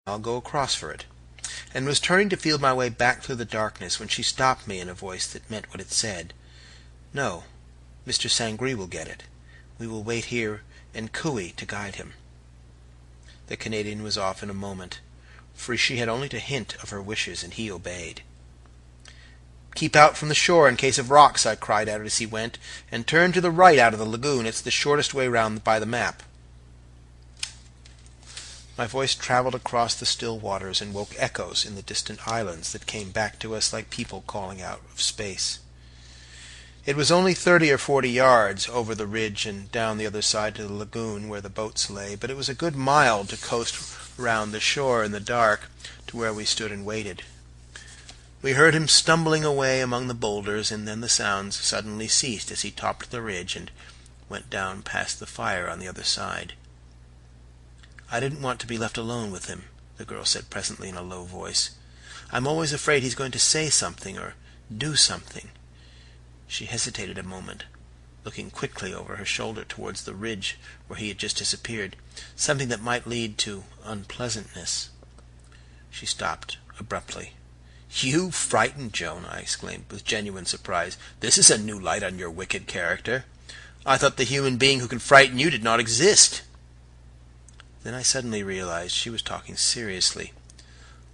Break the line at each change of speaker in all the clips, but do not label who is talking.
I'll go across for it," and was turning to feel my way back through the darkness when she stopped me in a voice that meant what it said. "No, Mr. Sangree will get it. We will wait here and cooey to guide him." The Canadian was off in a moment, for she had only to hint of her wishes, and he obeyed. "Keep out from the shore in case of rocks," I cried out as he went, "and turn to the right out of the lagoon. It's the shortest way round by the map." My voice travelled across the still waters and woke echoes in the distant islands that came back to us like people calling out of space. It was only 30 or 40 yards over the ridge and down the other side to the lagoon where the boats lay, but it was a good mile to coast round the shore in the dark to where we stood and waited. We heard him stumbling away among the boulders, and then the sounds suddenly ceased as he topped the ridge and went down past the fire on the other side. "I didn't want to be left alone with him," the girl said presently in a low voice. "I'm always afraid he's going to say something or do something." She hesitated a moment, looking quickly over her shoulder towards the ridge where he had just disappeared, something that might lead to unpleasantness. She stopped abruptly. "You frightened Joan!" I exclaimed with genuine surprise. "This is a new light on your wicked character. I thought the human being who can frighten you did not exist." Then I suddenly realized she was talking seriously,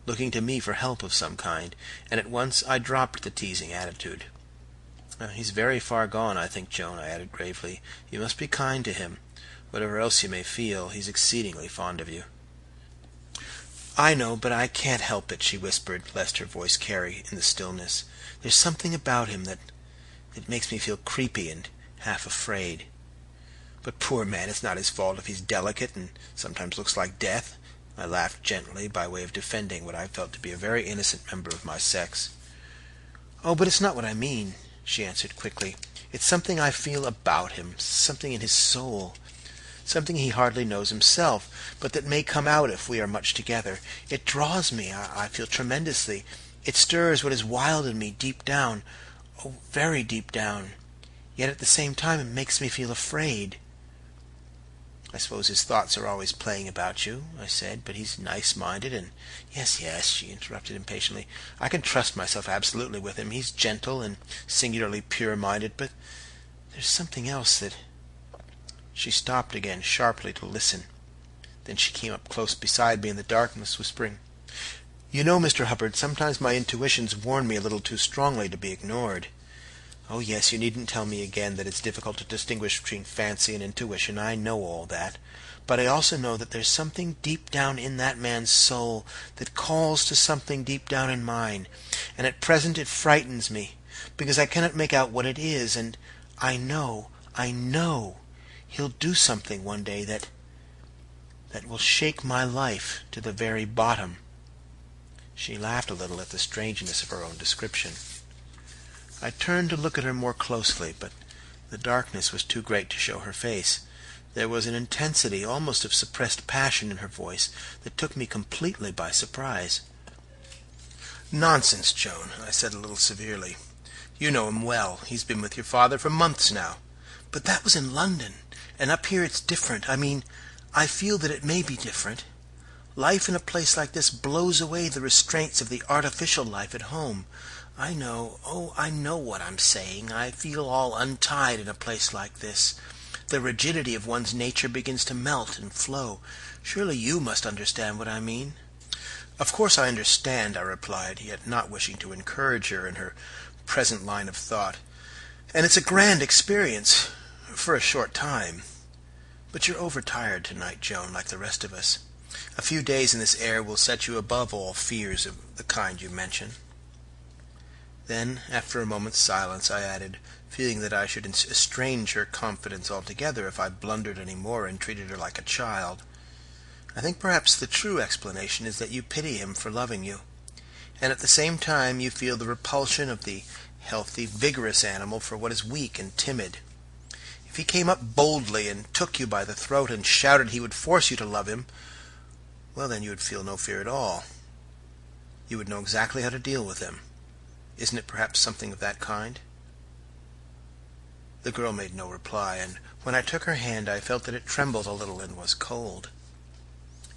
looking to me for help of some kind, and at once I dropped the teasing attitude. "He's very far gone, I think, Joan," I added gravely. "You must be kind to him. Whatever else you may feel, he's exceedingly fond of you." "I know, but I can't help it," she whispered, lest her voice carry in the stillness. "There's something about him that makes me feel creepy and half afraid. But poor man, it's not his fault if he's delicate and sometimes looks like death." I laughed gently, by way of defending what I felt to be a very innocent member of my sex. "Oh, but it's not what I mean," she answered quickly. "It's something I feel about him, something in his soul, something he hardly knows himself, but that may come out if we are much together. It draws me, I feel tremendously. It stirs what is wild in me deep down, oh, very deep down. Yet at the same time it makes me feel afraid." "I suppose his thoughts are always playing about you," I said, "but he's nice-minded and—" Yes, she interrupted impatiently. "I can trust myself absolutely with him. He's gentle and singularly pure-minded, but there's something else that—" She stopped again sharply to listen. Then she came up close beside me in the darkness, whispering, "You know, Mr. Hubbard, sometimes my intuitions warn me a little too strongly to be ignored. Oh, yes, you needn't tell me again that it's difficult to distinguish between fancy and intuition. I know all that. But I also know that there's something deep down in that man's soul that calls to something deep down in mine, and at present it frightens me, because I cannot make out what it is, and I know he'll do something one day that will shake my life to the very bottom." She laughed a little at the strangeness of her own description. I turned to look at her more closely, but the darkness was too great to show her face. There was an intensity, almost of suppressed passion, in her voice that took me completely by surprise. "Nonsense, Joan," I said a little severely. "You know him well. He's been with your father for months now." "But that was in London, and up here it's different. I feel that it may be different. Life in a place like this blows away the restraints of the artificial life at home. I know what I'm saying. I feel all untied in a place like this. The rigidity of one's nature begins to melt and flow. Surely you must understand what I mean." "Of course I understand," I replied, yet not wishing to encourage her in her present line of thought. "And it's a grand experience, for a short time. But you're overtired tonight, Joan, like the rest of us. A few days in this air will set you above all fears of the kind you mention." Then, after a moment's silence, I added, feeling that I should estrange her confidence altogether if I blundered any more and treated her like a child, "I think perhaps the true explanation is that you pity him for loving you, and at the same time you feel the repulsion of the healthy, vigorous animal for what is weak and timid. If he came up boldly and took you by the throat and shouted he would force you to love him, well, then you would feel no fear at all. You would know exactly how to deal with him. Isn't it perhaps something of that kind?" The girl made no reply, and when I took her hand I felt that it trembled a little and was cold.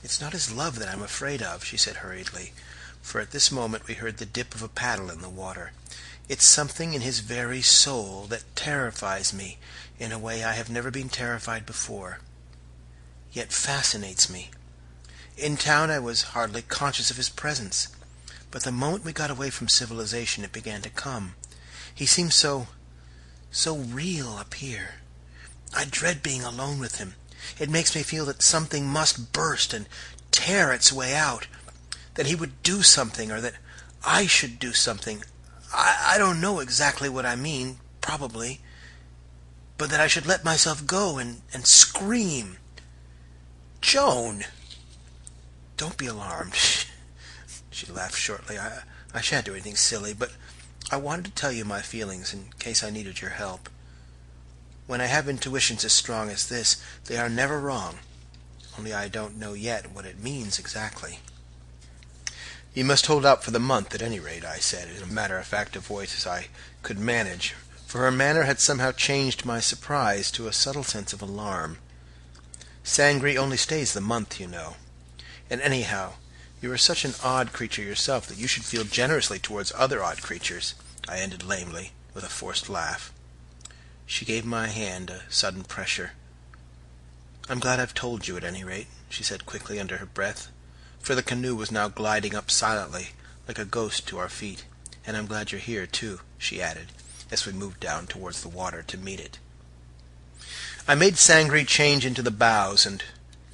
"It's not his love that I'm afraid of," she said hurriedly, for at this moment we heard the dip of a paddle in the water. "It's something in his very soul that terrifies me in a way I have never been terrified before, yet fascinates me. In town I was hardly conscious of his presence, but the moment we got away from civilization it began to come. He seems so real up here. I dread being alone with him. It makes me feel that something must burst and tear its way out, that he would do something, or that I should do something. I don't know exactly what I mean, probably, but that I should let myself go and scream. Joan!" "Don't be alarmed." She laughed shortly. I shan't do anything silly, but I wanted to tell you my feelings in case I needed your help. When I have intuitions as strong as this, they are never wrong, only I don't know yet what it means exactly. "You must hold out for the month, at any rate," I said, in a matter-of-fact voice as I could manage, for her manner had somehow changed my surprise to a subtle sense of alarm. "Sangre only stays the month, you know. And anyhow, you are such an odd creature yourself that you should feel generously towards other odd creatures," I ended lamely, with a forced laugh. She gave my hand a sudden pressure. "I'm glad I've told you, at any rate," she said quickly under her breath, for the canoe was now gliding up silently, like a ghost, to our feet. "And I'm glad you're here, too," she added, as we moved down towards the water to meet it. I made Sangre change into the bows, and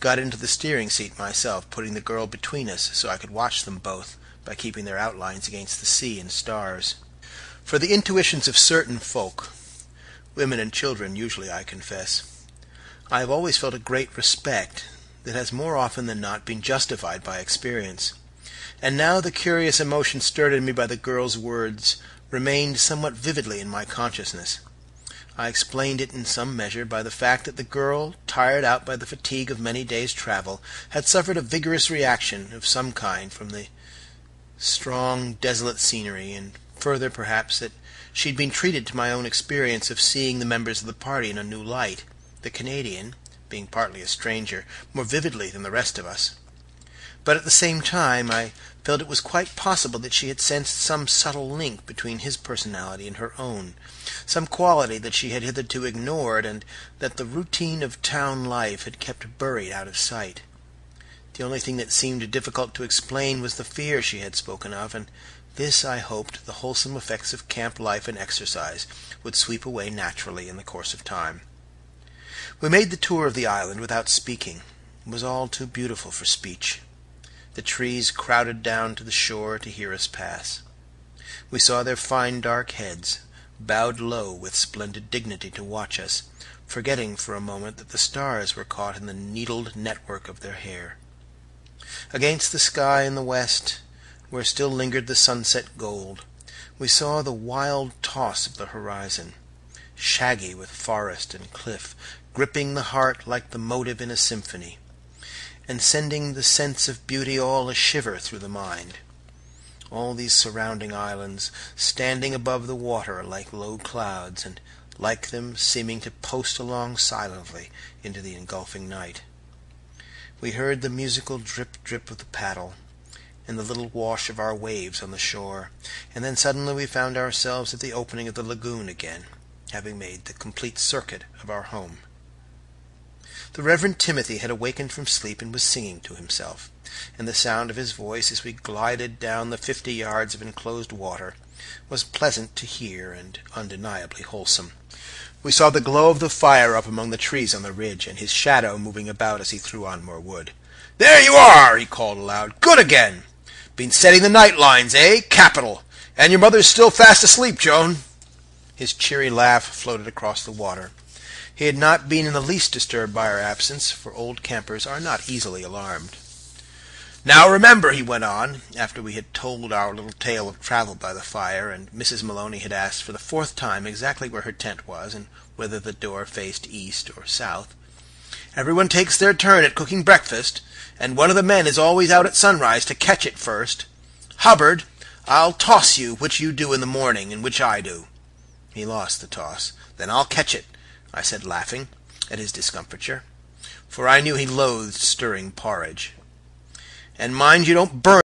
got into the steering seat myself, putting the girl between us so I could watch them both by keeping their outlines against the sea and stars. For the intuitions of certain folk, women and children usually, I confess, I have always felt a great respect that has more often than not been justified by experience. And now the curious emotion stirred in me by the girl's words remained somewhat vividly in my consciousness. I explained it in some measure by the fact that the girl, tired out by the fatigue of many days' travel, had suffered a vigorous reaction of some kind from the strong, desolate scenery, and further, perhaps, that she had been treated to my own experience of seeing the members of the party in a new light, the Canadian, being partly a stranger, more vividly than the rest of us. But at the same time I felt it was quite possible that she had sensed some subtle link between his personality and her own, some quality that she had hitherto ignored, and that the routine of town life had kept buried out of sight. The only thing that seemed difficult to explain was the fear she had spoken of, and this, I hoped, the wholesome effects of camp life and exercise would sweep away naturally in the course of time. We made the tour of the island without speaking. It was all too beautiful for speech. The trees crowded down to the shore to hear us pass. We saw their fine dark heads, bowed low with splendid dignity to watch us, forgetting for a moment that the stars were caught in the needled network of their hair. Against the sky in the west, where still lingered the sunset gold, we saw the wild toss of the horizon, shaggy with forest and cliff, gripping the heart like the motive in a symphony, and sending the sense of beauty all a-shiver through the mind. All these surrounding islands, standing above the water like low clouds, and like them seeming to post along silently into the engulfing night. We heard the musical drip-drip of the paddle, and the little wash of our waves on the shore, and then suddenly we found ourselves at the opening of the lagoon again, having made the complete circuit of our home. The Reverend Timothy had awakened from sleep and was singing to himself, and the sound of his voice as we glided down the 50 yards of enclosed water was pleasant to hear and undeniably wholesome. We saw the glow of the fire up among the trees on the ridge, and his shadow moving about as he threw on more wood. "There you are!" he called aloud. "Good again! Been setting the night lines, eh? Capital! And your mother's still fast asleep, Joan!" His cheery laugh floated across the water. He had not been in the least disturbed by our absence, for old campers are not easily alarmed. "Now remember," he went on, after we had told our little tale of travel by the fire, and Mrs. Maloney had asked for the 4th time exactly where her tent was, and whether the door faced east or south, "everyone takes their turn at cooking breakfast, and one of the men is always out at sunrise to catch it first. Hubbard, I'll toss you which you do in the morning, and which I do." He lost the toss. "Then I'll catch it," I said, laughing at his discomfiture, for I knew he loathed stirring porridge. And mind you don't burn